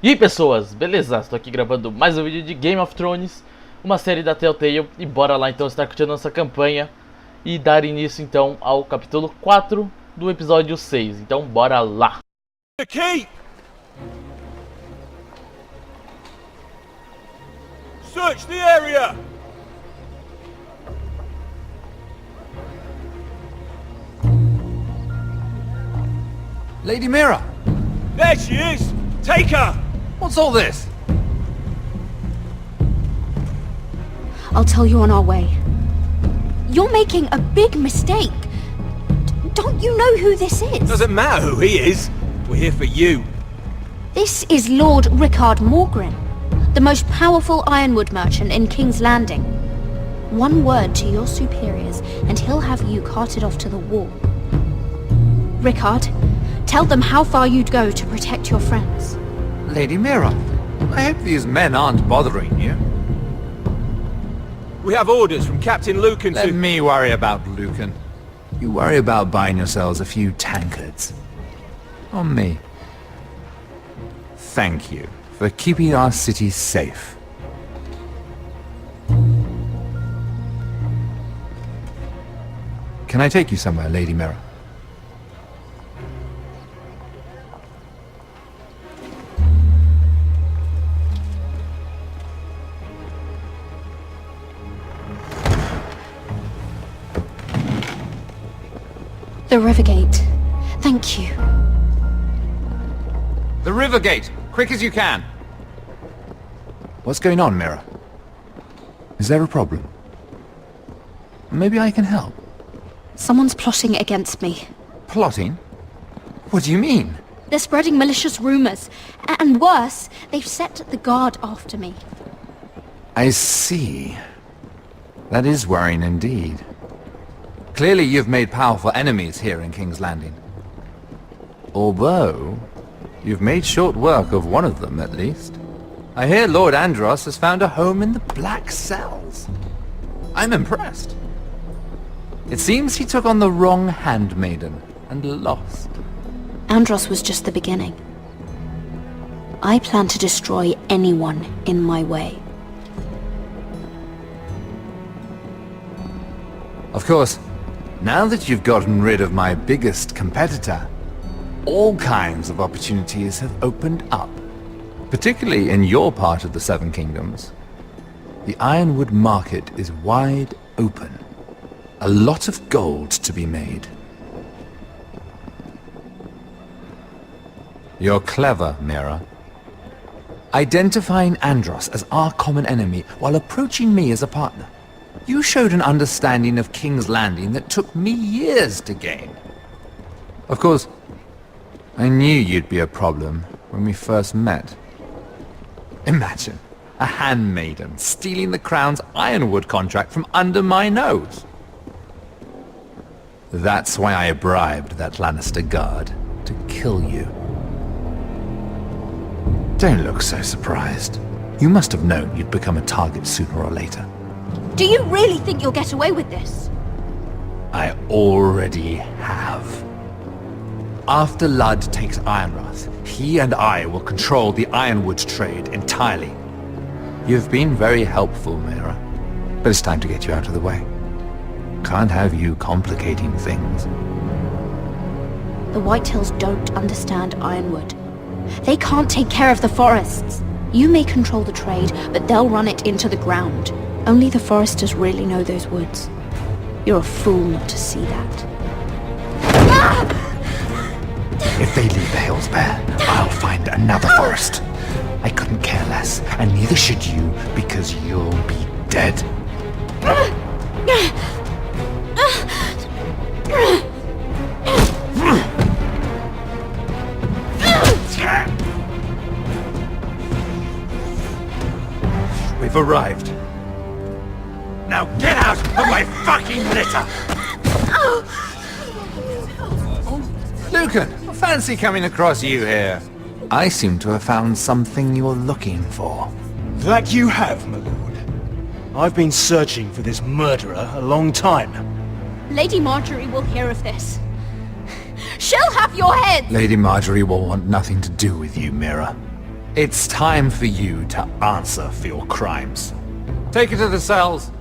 E aí pessoas, beleza? Estou aqui gravando mais um vídeo de Game of Thrones, uma série da Telltale, e bora lá então estar curtindo nossa campanha e dar início então ao capítulo 4 do episódio 6, então bora lá! Keep! Search the area! Lady Mira! There she is! Take her! What's all this? I'll tell you on our way. You're making a big mistake. Don't you know who this is? Doesn't matter who he is. We're here for you. This is Lord Rickard Morgren, the most powerful ironwood merchant in King's Landing. One word to your superiors and he'll have you carted off to the wall. Rickard, tell them how far you'd go to protect your friends. Lady Mira, I hope these men aren't bothering you. We have orders from Captain Lucan Let to... me worry about Lucan. You worry about buying yourselves a few tankards. On me. Thank you for keeping our city safe. Can I take you somewhere, Lady Mira? The river gate. Thank you. The river gate! Quick as you can! What's going on, Mira? Is there a problem? Maybe I can help. Someone's plotting against me. Plotting? What do you mean? They're spreading malicious rumors. And worse, they've set the guard after me. I see. That is worrying indeed. Clearly you've made powerful enemies here in King's Landing. Although, you've made short work of one of them at least. I hear Lord Andros has found a home in the Black Cells. I'm impressed. It seems he took on the wrong handmaiden and lost. Andros was just the beginning. I plan to destroy anyone in my way. Of course, now that you've gotten rid of my biggest competitor, all kinds of opportunities have opened up. Particularly in your part of the Seven Kingdoms. The ironwood market is wide open. A lot of gold to be made. You're clever, Mira. Identifying Andros as our common enemy while approaching me as a partner. You showed an understanding of King's Landing that took me years to gain. Of course, I knew you'd be a problem when we first met. Imagine a handmaiden stealing the Crown's ironwood contract from under my nose. That's why I bribed that Lannister guard to kill you. Don't look so surprised. You must have known you'd become a target sooner or later. Do you really think you'll get away with this? I already have. After Ludd takes Ironrath, he and I will control the ironwood trade entirely. You've been very helpful, Mira, but it's time to get you out of the way. Can't have you complicating things. The Whitehills don't understand ironwood. They can't take care of the forests. You may control the trade, but they'll run it into the ground. Only the foresters really know those woods. You're a fool not to see that. If they leave the hills bare, I'll find another forest. I couldn't care less, and neither should you, because you'll be dead. We've arrived. Now get out of my fucking litter! Lucan, I fancy coming across you here. I seem to have found something you're looking for. That you have, my lord. I've been searching for this murderer a long time. Lady Marjorie will hear of this. She'll have your head! Lady Marjorie will want nothing to do with you, Mira. It's time for you to answer for your crimes. Take it to the cells.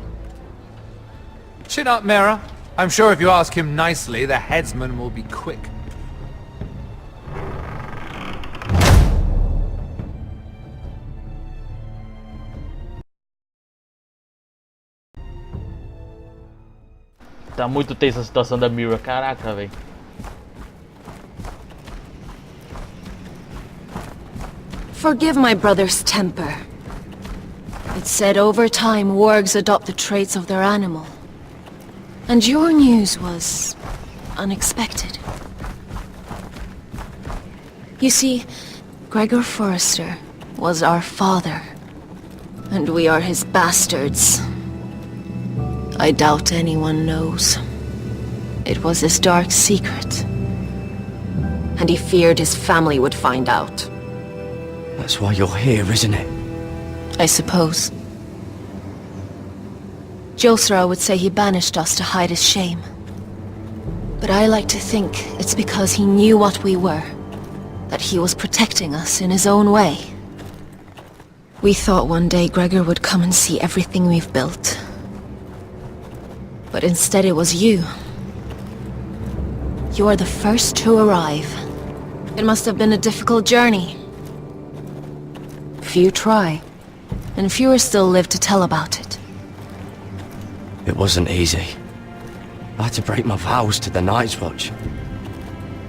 Chin up, Mirror. I'm sure if you ask him nicely, the headsman will be quick. Tá muito tensa a situação da Mirror, caraca, velho. Forgive my brother's temper. It's said over time wargs adopt the traits of their animal. And your news was unexpected. You see, Gregor Forrester was our father, and we are his bastards. I doubt anyone knows. It was his dark secret, and he feared his family would find out. That's why you're here, isn't it? I suppose. Josra would say he banished us to hide his shame. But I like to think it's because he knew what we were, that he was protecting us in his own way. We thought one day Gregor would come and see everything we've built. But instead it was you. You are the first to arrive. It must have been a difficult journey. Few try, and fewer still live to tell about it. It wasn't easy. I had to break my vows to the Night's Watch.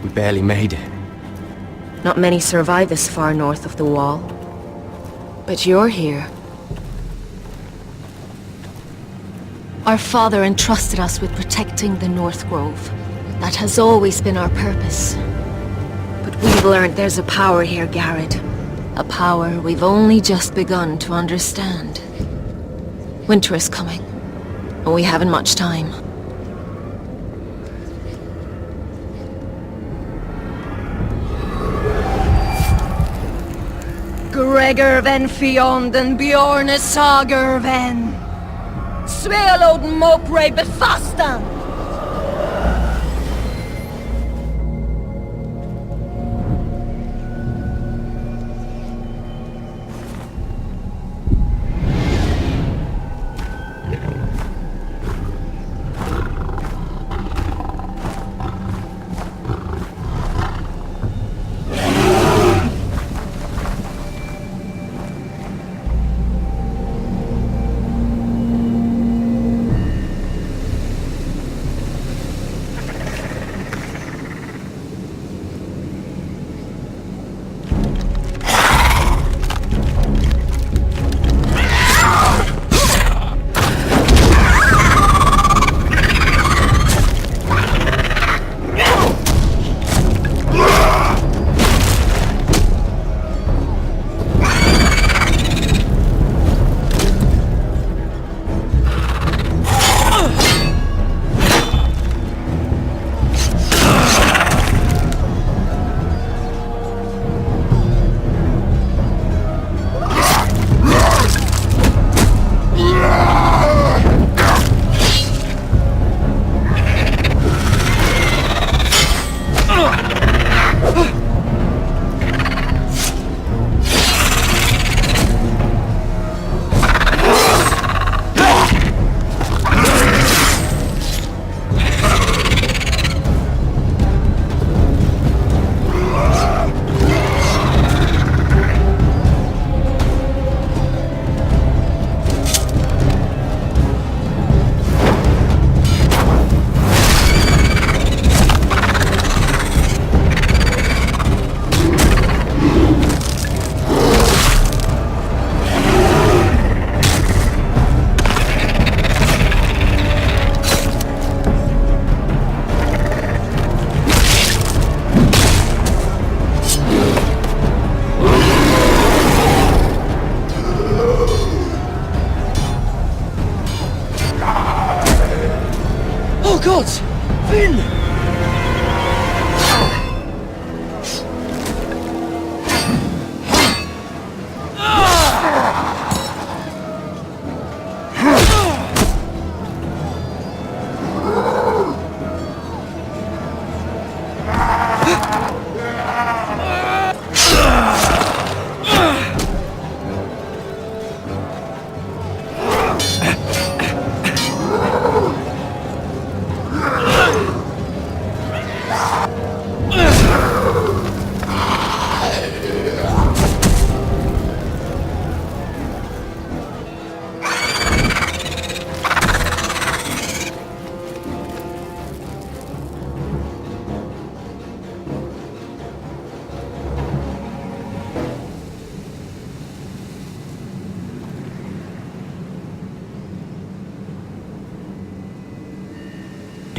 We barely made it. Not many survive this far north of the Wall. But you're here. Our father entrusted us with protecting the North Grove. That has always been our purpose. But we've learned there's a power here, Garrett. A power we've only just begun to understand. Winter is coming, and we haven't much time. Gregor ven Fionden Bjorne Sager ven Svealoden Mopre befastan.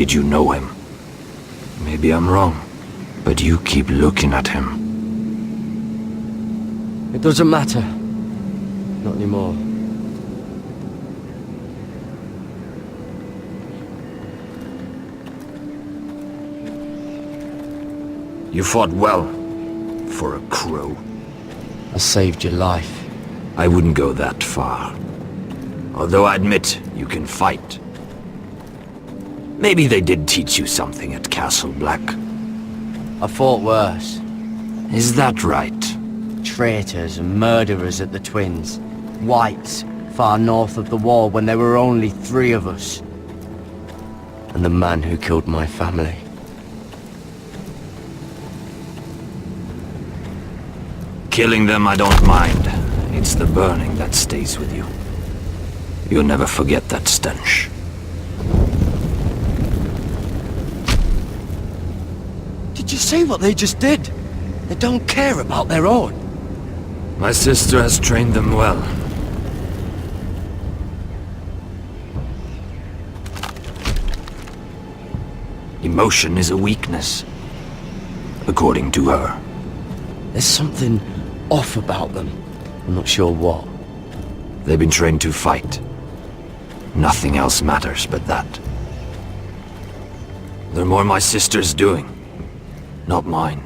Did you know him? Maybe I'm wrong, but you keep looking at him. It doesn't matter. Not anymore. You fought well, for a crow. I saved your life. I wouldn't go that far. Although I admit, you can fight. Maybe they did teach you something at Castle Black. I fought worse. Is that right? Traitors and murderers at the Twins. Whites, far north of the wall when there were only 3 of us. And the man who killed my family. Killing them I don't mind. It's the burning that stays with you. You'll never forget that stench. Did you see what they just did? They don't care about their own. My sister has trained them well. Emotion is a weakness, according to her. There's something off about them. I'm not sure what. They've been trained to fight. Nothing else matters but that. They're more my sister's doing, not mine.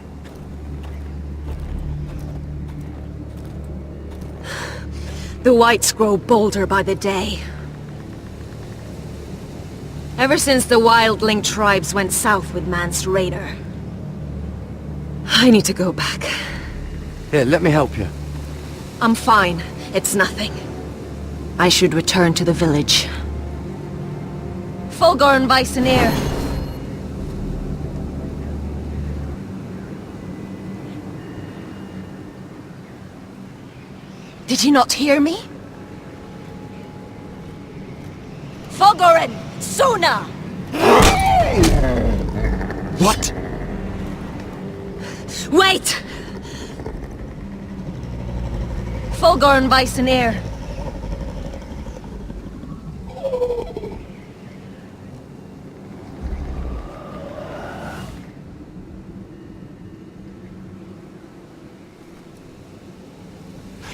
The whites grow bolder by the day. Ever since the wildling tribes went south with Mance Raider. I need to go back. Here, let me help you. I'm fine. It's nothing. I should return to the village. Fulgorn Weissenir. Did you not hear me? Fulgorn! Suna! What? Wait! Fulgorn Weissenir.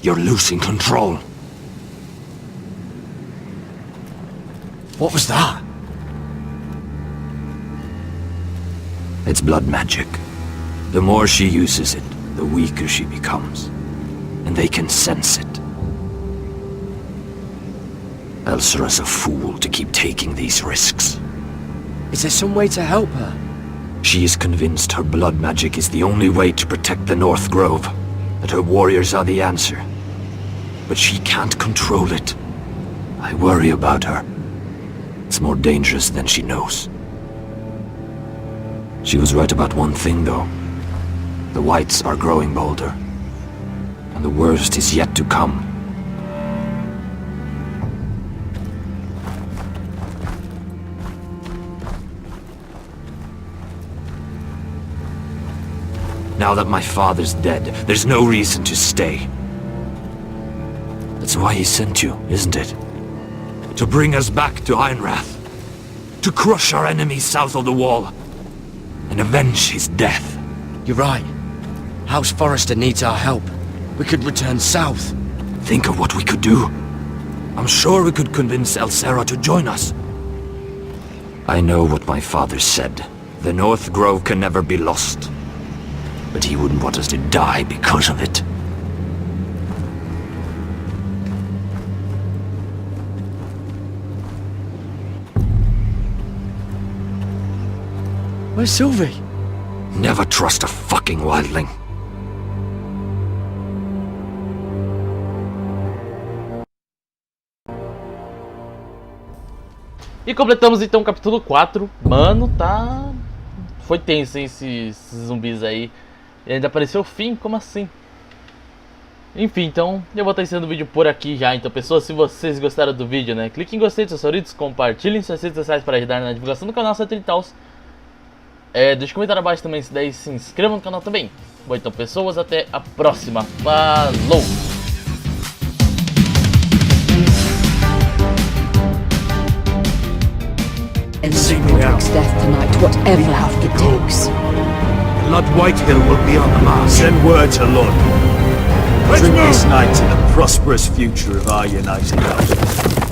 You're losing control. What was that? It's blood magic. The more she uses it, the weaker she becomes. And they can sense it. Elsera's a fool to keep taking these risks. Is there some way to help her? She is convinced her blood magic is the only way to protect the North Grove, that her warriors are the answer. But she can't control it. I worry about her. It's more dangerous than she knows. She was right about one thing, though. The whites are growing bolder. And the worst is yet to come. Now that my father's dead, there's no reason to stay. That's why he sent you, isn't it? To bring us back to Ironrath. To crush our enemies south of the wall. And avenge his death. You're right. House Forrester needs our help. We could return south. Think of what we could do. I'm sure we could convince Elsera to join us. I know what my father said. The North Grove can never be lost. But he wouldn't want us to die because of it. Where's Sylvie? Never trust a fucking wildling. E completamos então o capítulo 4. Mano, tá... Foi tenso, hein, esses zumbis aí. E ainda apareceu o fim? Como assim? Enfim, então eu vou estar encerrando o vídeo por aqui já. Então, pessoas, se vocês gostaram do vídeo, né, clique em gostei dos seus favoritos, compartilhem suas redes sociais para ajudar na divulgação do canal Telltale. Deixe um comentário abaixo também se daí, se inscreva no canal também. Bom, então, pessoas, até a próxima. Falou! and See see me now. death tonight, whatever We have to it go. takes. Lord Whitehill will be on the march. Send word to Lord. Let's Drink move! this night to the prosperous future of our united house.